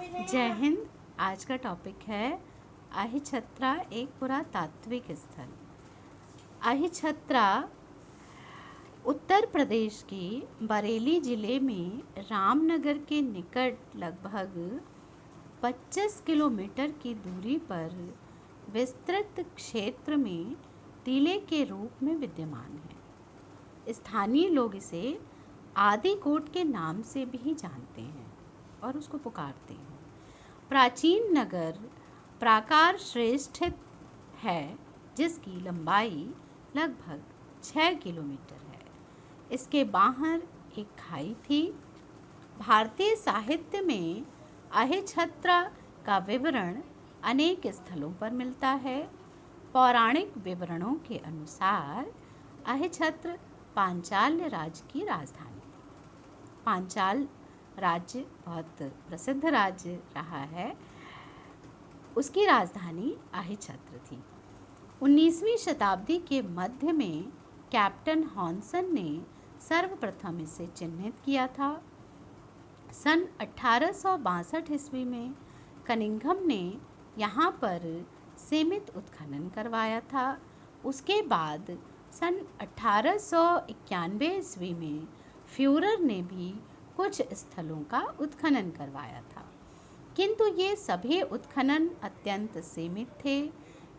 जय हिंद। आज का टॉपिक है अहिछत्रा एक पुरातात्विक स्थल। अहिछत्रा उत्तर प्रदेश के बरेली जिले में रामनगर के निकट लगभग 25 किलोमीटर की दूरी पर विस्तृत क्षेत्र में टीले के रूप में विद्यमान है। स्थानीय लोग इसे आदिकोट के नाम से भी जानते हैं और उसको पुकारते हैं। प्राचीन नगर प्राकार श्रेष्ठ है जिसकी लंबाई लगभग 6 किलोमीटर है। इसके बाहर एक खाई थी। भारतीय साहित्य में अहिछत्रा का विवरण अनेक स्थलों पर मिलता है। पौराणिक विवरणों के अनुसार अहिछत्र पांचाल राज्य की राजधानी थी। पांचाल राज्य बहुत प्रसिद्ध राज्य रहा है। उसकी राजधानी अहिछत्र थी। 19वीं शताब्दी के मध्य में कैप्टन हॉनसन ने सर्वप्रथम इसे चिन्हित किया था। सन 1862 ईस्वी में कनिंघम ने यहाँ पर सीमित उत्खनन करवाया था। उसके बाद सन 1891 ईस्वी में फ्यूरर ने भी कुछ स्थलों का उत्खनन करवाया था, किंतु ये सभी उत्खनन अत्यंत सीमित थे।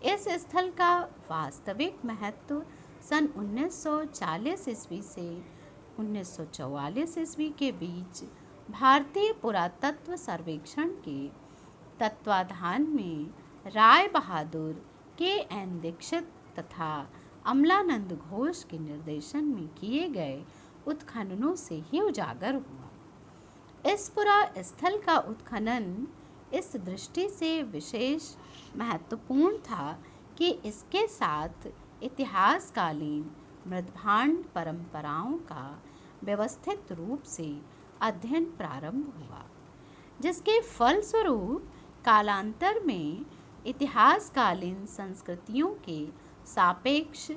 इस स्थल का वास्तविक महत्व सन 1940 ईस्वी से 1944 ईस्वी के बीच भारतीय पुरातत्व सर्वेक्षण के तत्वाधान में राय बहादुर के.एन. दीक्षित तथा अमलानंद घोष के निर्देशन में किए गए उत्खननों से ही उजागर हुआ। इस पुरा स्थल का उत्खनन इस दृष्टि से विशेष महत्वपूर्ण था कि इसके साथ इतिहासकालीन मृद्भांड परंपराओं का व्यवस्थित रूप से अध्ययन प्रारंभ हुआ, जिसके फलस्वरूप कालांतर में इतिहासकालीन संस्कृतियों के सापेक्ष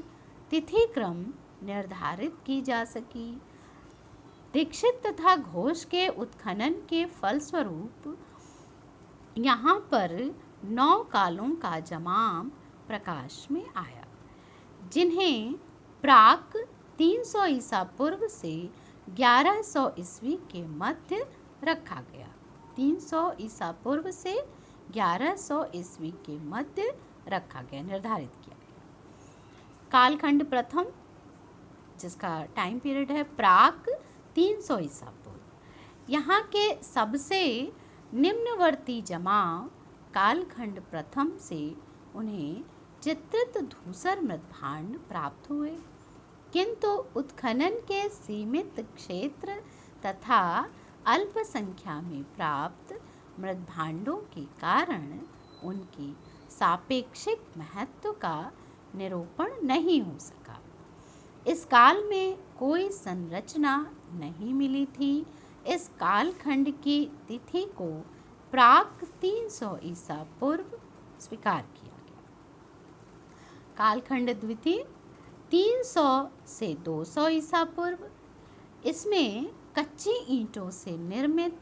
तिथिक्रम निर्धारित की जा सकी। दीक्षित तथा घोष के उत्खनन के फलस्वरूप यहाँ पर 9 कालों का जमाम प्रकाश में आया, जिन्हें प्राक 300 ईसा पूर्व से 1100 ईस्वी के मध्य रखा गया। 300 ईसा पूर्व से 1100 ईस्वी के मध्य रखा गया, निर्धारित किया गया। कालखंड प्रथम, जिसका टाइम पीरियड है प्राक 300 ईसा पूर्व। यहाँ के सबसे निम्नवर्ती जमाव कालखंड प्रथम से उन्हें चित्रित धूसर मृद्भांड प्राप्त हुए, किंतु उत्खनन के सीमित क्षेत्र तथा अल्प संख्या में प्राप्त मृद्भांडों के कारण उनकी सापेक्षिक महत्व का निरूपण नहीं हो सका। इस काल में कोई संरचना नहीं मिली थी। इस कालखंड की तिथि को प्राक 300 ईसा पूर्व स्वीकार किया गया। कालखंड द्वितीय 300 से 200 ईसा पूर्व। इसमें कच्ची ईंटों से निर्मित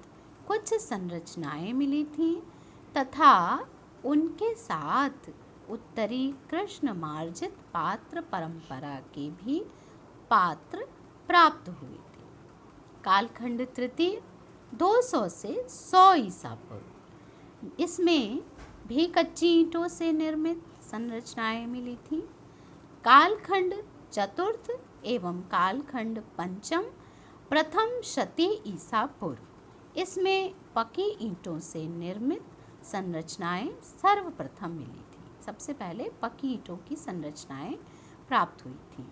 कुछ संरचनाएं मिली थीं तथा उनके साथ उत्तरी कृष्ण मार्जित पात्र परंपरा के भी पात्र प्राप्त हुए थे। कालखंड तृतीय 200 से 100 ईसा पूर्व। इसमें भी कच्ची ईंटों से निर्मित संरचनाएं मिली थीं। कालखंड चतुर्थ एवं कालखंड पंचम प्रथम शती ईसा पूर्व। इसमें पकी ईंटों से निर्मित संरचनाएं सर्वप्रथम मिली थी। सबसे पहले पकी ईंटों की संरचनाएं प्राप्त हुई थी।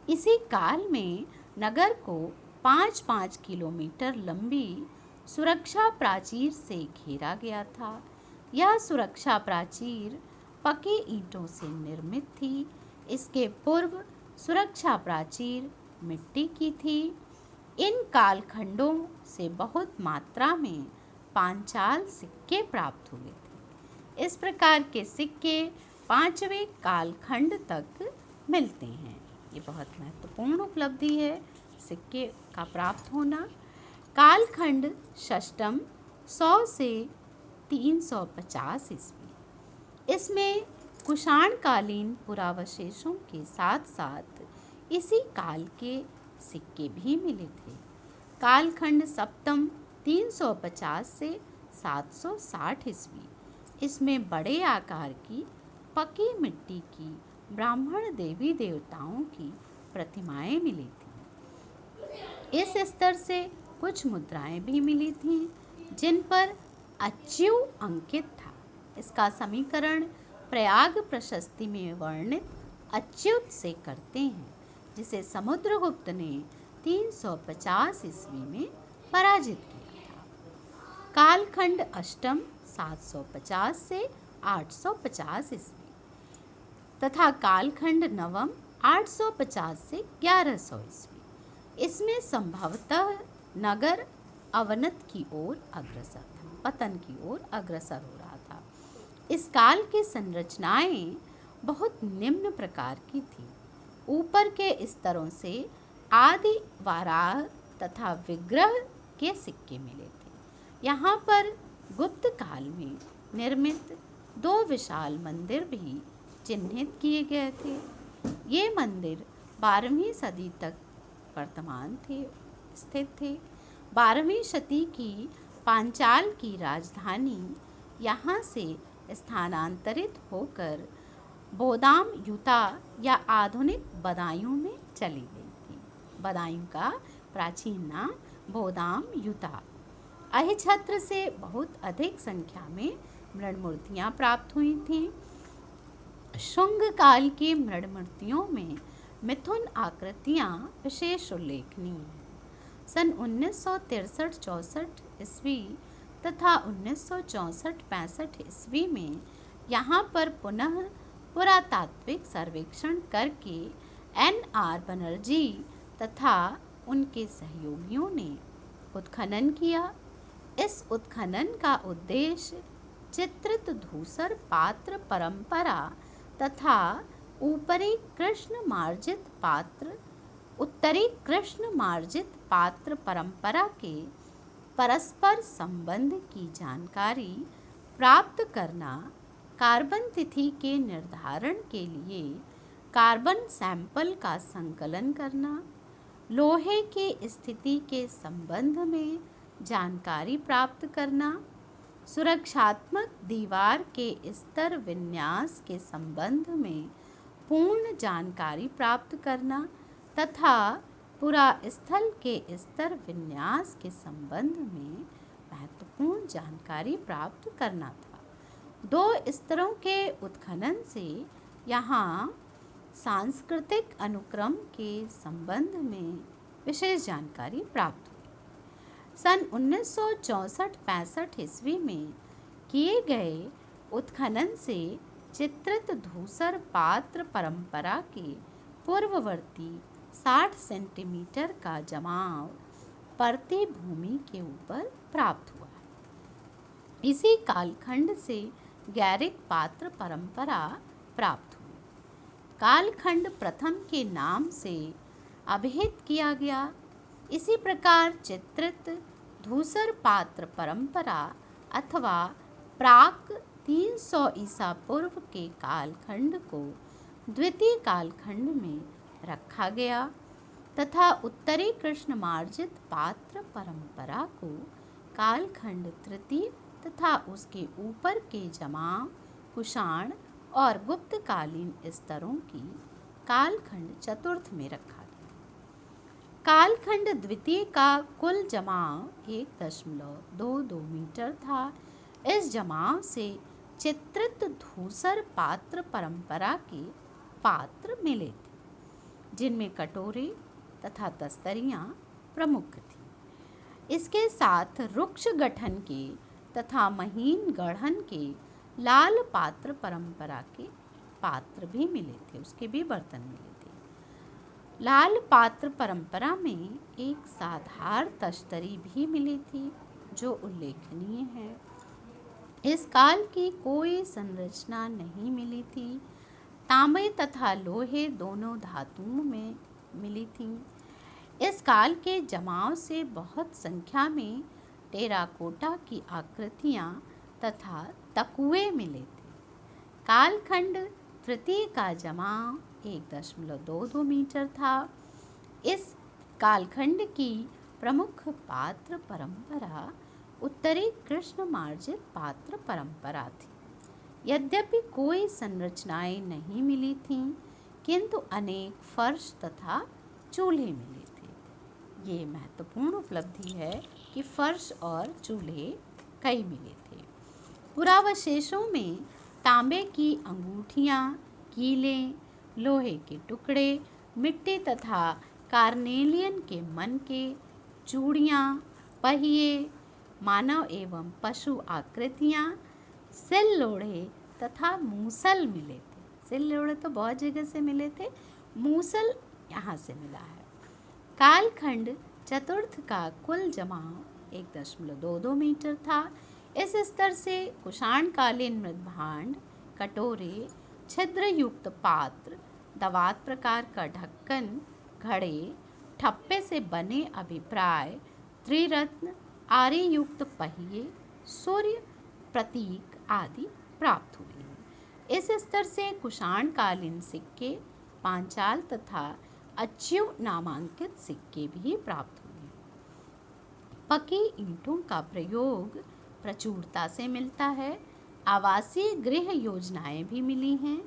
इसी काल में नगर को 5-5 किलोमीटर लंबी सुरक्षा प्राचीर से घेरा गया था। यह सुरक्षा प्राचीर पकी ईंटों से निर्मित थी। इसके पूर्व सुरक्षा प्राचीर मिट्टी की थी। इन कालखंडों से बहुत मात्रा में पांचाल सिक्के प्राप्त हुए थे। इस प्रकार के सिक्के 5वें कालखंड तक मिलते हैं। ये बहुत महत्वपूर्ण उपलब्धि है, सिक्के का प्राप्त होना। कालखंड षष्टम 100 से 350 ईस्वी। इसमें कुषाण कालीन पुरावशेषों के साथ साथ इसी काल के सिक्के भी मिले थे। कालखंड सप्तम 350 से 760 ईस्वी। इसमें बड़े आकार की पकी मिट्टी की ब्राह्मण देवी देवताओं की प्रतिमाएं मिली थी। इस स्तर से कुछ मुद्राएं भी मिली थीं जिन पर अच्यु अंकित था। इसका समीकरण प्रयाग प्रशस्ति में वर्णित अच्युत से करते हैं, जिसे समुद्रगुप्त ने 350 ईस्वी में पराजित किया था। कालखंड अष्टम 750 से 850 ईस्वी तथा कालखंड नवम 850 से 1100 ईस्वी। इसमें संभवतः नगर अवनत की ओर अग्रसर था, पतन की ओर अग्रसर हो रहा था। इस काल की संरचनाएं बहुत निम्न प्रकार की थी। ऊपर के स्तरों से आदि वाराह तथा विग्रह के सिक्के मिले थे। यहाँ पर गुप्त काल में निर्मित 2 विशाल मंदिर भी चिन्हित किए गए थे। ये मंदिर 12वीं सदी तक वर्तमान थे, स्थित थे। 12वीं शती की पांचाल की राजधानी यहाँ से स्थानांतरित होकर बोदाम युता या आधुनिक बदायूं में चली गई थी। बदायूं का प्राचीन नाम बोदाम युता। अहिछत्र से बहुत अधिक संख्या में मृण मूर्तियाँ प्राप्त हुई थीं। शुंग काल की मृण मूर्तियों में मिथुन आकृतियाँ विशेष उल्लेखनीय हैं। सन 1963-64 ईस्वी तथा 1964-65 ईस्वी में यहाँ पर पुनः पुरातात्विक सर्वेक्षण करके N.R. बनर्जी तथा उनके सहयोगियों ने उत्खनन किया। इस उत्खनन का उद्देश्य चित्रित धूसर पात्र परंपरा तथा उत्तरी कृष्ण मार्जित पात्र परंपरा के परस्पर संबंध की जानकारी प्राप्त करना, कार्बन तिथि के निर्धारण के लिए कार्बन सैंपल का संकलन करना, लोहे की स्थिति के संबंध में जानकारी प्राप्त करना, सुरक्षात्मक दीवार के स्तर विन्यास के संबंध में पूर्ण जानकारी प्राप्त करना तथा पुरा स्थल के स्तर विन्यास के संबंध में महत्वपूर्ण जानकारी प्राप्त करना था। 2 स्तरों के उत्खनन से यहाँ सांस्कृतिक अनुक्रम के संबंध में विशेष जानकारी प्राप्त हुई। सन 1964-65 ईस्वी में किए गए उत्खनन से चित्रित धूसर पात्र परंपरा के पूर्ववर्ती 60 सेंटीमीटर का जमाव परती भूमि के ऊपर प्राप्त हुआ है। इसी कालखंड से गैरिक पात्र परंपरा प्राप्त हुई। कालखंड प्रथम के नाम से अभिहित किया गया। इसी प्रकार चित्रित धूसर पात्र परंपरा अथवा प्राक 300 ईसा पूर्व के कालखंड को द्वितीय कालखंड में रखा गया तथा उत्तरी कृष्ण मार्जित पात्र परंपरा को कालखंड तृतीय तथा उसके ऊपर के जमाव कुषाण और गुप्तकालीन स्तरों की कालखंड चतुर्थ में रखा गया। कालखंड द्वितीय का कुल जमाव 1.22 मीटर था। इस जमाव से चित्रित धूसर पात्र परंपरा के पात्र मिले थे, जिनमें कटोरे तथा तस्तरियाँ प्रमुख थीं। इसके साथ रुक्ष गठन के तथा महीन गढ़न के लाल पात्र परंपरा के पात्र भी मिले थे, उसके भी बर्तन मिले थे। लाल पात्र परंपरा में एक साधार तस्तरी भी मिली थी जो उल्लेखनीय है। इस काल की कोई संरचना नहीं मिली थी। तांबे तथा लोहे दोनों धातुओं में मिली थीं। इस काल के जमाव से बहुत संख्या में टेराकोटा की आकृतियाँ तथा तकुए मिले थे। कालखंड तृतीय का जमाव 1.22 मीटर था। इस कालखंड की प्रमुख पात्र परंपरा उत्तरी कृष्ण मार्जित पात्र परंपरा थी। यद्यपि कोई संरचनाएं नहीं मिली थीं, किंतु अनेक फर्श तथा चूल्हे मिले थे। ये महत्वपूर्ण उपलब्धि है कि फर्श और चूल्हे कई मिले थे। पुरावशेषों में तांबे की अंगूठियाँ, कीलें, लोहे के टुकड़े, मिट्टी तथा कार्नेलियन के मन के, चूड़ियाँ, पहिए, मानव एवं पशु आकृतियाँ, सिल लोढ़े तथा मूसल मिले थे। सिल लोढ़े तो बहुत जगह से मिले थे, मूसल यहाँ से मिला है। कालखंड चतुर्थ का कुल जमाव 1.22 मीटर था। इस स्तर से कुषाणकालीन मृदभांड, कटोरे, छिद्रयुक्त पात्र, दवात प्रकार का ढक्कन, घड़े, ठप्पे से बने अभिप्राय, त्रिरत्न, आरीयुक्त पहिए, सूर्य प्रतीक आदि प्राप्त हुए। इस स्तर से कुषाणकालीन सिक्के, पांचाल तथा अच्यु नामांकित सिक्के भी प्राप्त हुए। पकी ईंटों का प्रयोग प्रचुरता से मिलता है। आवासीय गृह योजनाएं भी मिली हैं।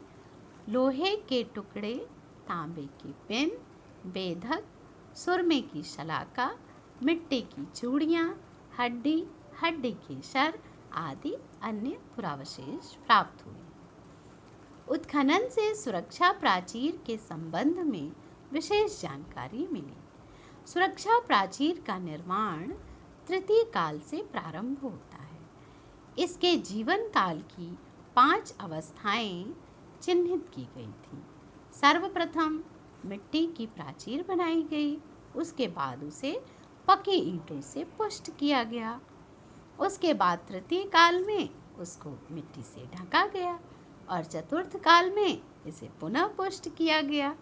लोहे के टुकड़े, तांबे की पिन, बेधक, सुरमे की शलाका, मिट्टी की चूड़ियाँ, हड्डी के शर आदि अन्य पुरावशेष प्राप्त हुए। उत्खनन से सुरक्षा प्राचीर के संबंध में विशेष जानकारी मिली। सुरक्षा प्राचीर का निर्माण तृतीय काल से प्रारंभ होता है। इसके जीवन काल की 5 अवस्थाएं चिन्हित की गई थीं। सर्वप्रथम मिट्टी की प्राचीर बनाई गई, उसके बाद उसे पकी ईंटों से पुष्ट किया गया। उसके बाद तृतीय काल में उसको मिट्टी से ढका गया और चतुर्थ काल में इसे पुनः पुष्ट किया गया।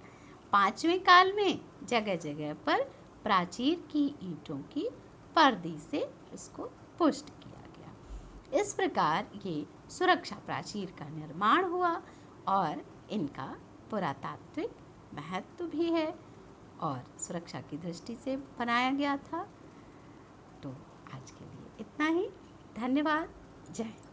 पांचवें काल में जगह जगह पर प्राचीर की ईंटों की पर्दी से इसको पुष्ट किया गया। इस प्रकार ये सुरक्षा प्राचीर का निर्माण हुआ और इनका पुरातात्विक महत्व भी है और सुरक्षा की दृष्टि से बनाया गया था। तो आज के लिए इतना ही। धन्यवाद। जय हिंद।